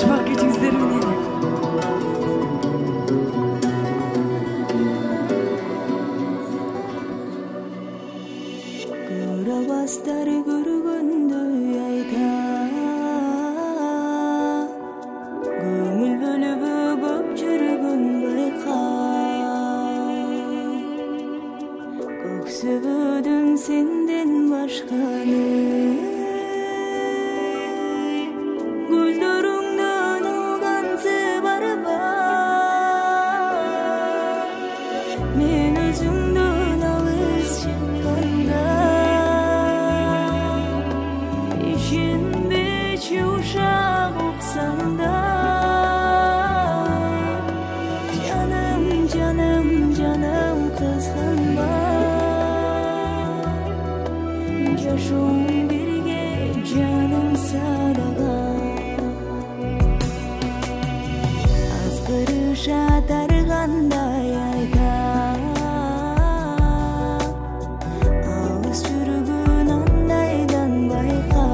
Şafak yüzlerimin eli. Kırabastar görgünдөй ayta Көңүл бөлүбү көп жүргүн байка Көксөбөдүм сенден башканы Көздөрүңдөн алгансы барба Мен өзүңдөн алыс чыкканда Ишенбечи ушак уксаңда Жаным, жаным, жаным кызганба Жашоом бирге жаным садага Азгырыша таргандай айта Алыс жүргүн андайдан байка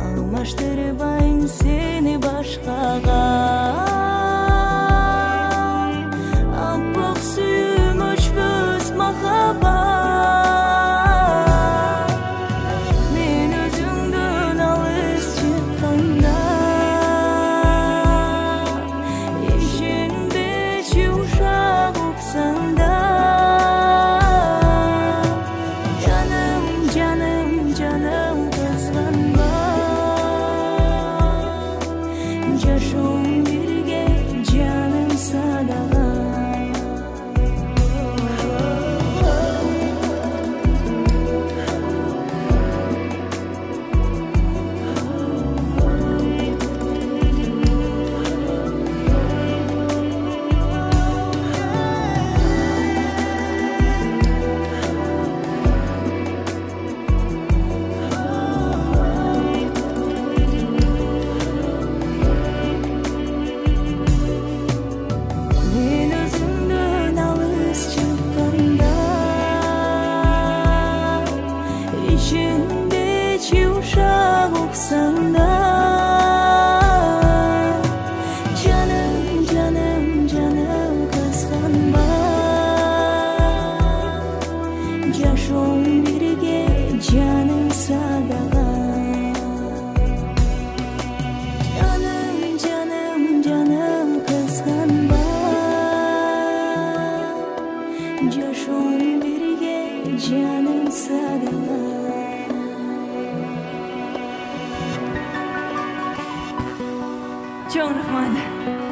Алмаштырбайм сени башкага Аппак сүйүм өчпөс махаббат Мен өзүңдөн алыс чыкканда Ишенбечи ушак уксаңда Жаным, жаным, жаным кызганба Жашоом бирге жаным садага Мен өзүңдөн алыс чыкканда Ишенбечи ушак уксаңда Жаным, жаным, жаным кызганба Жашоом бирге жаным садага Жаным, жаным, жаным кызганба Жашоом бирге жаным садага Çok rahmat.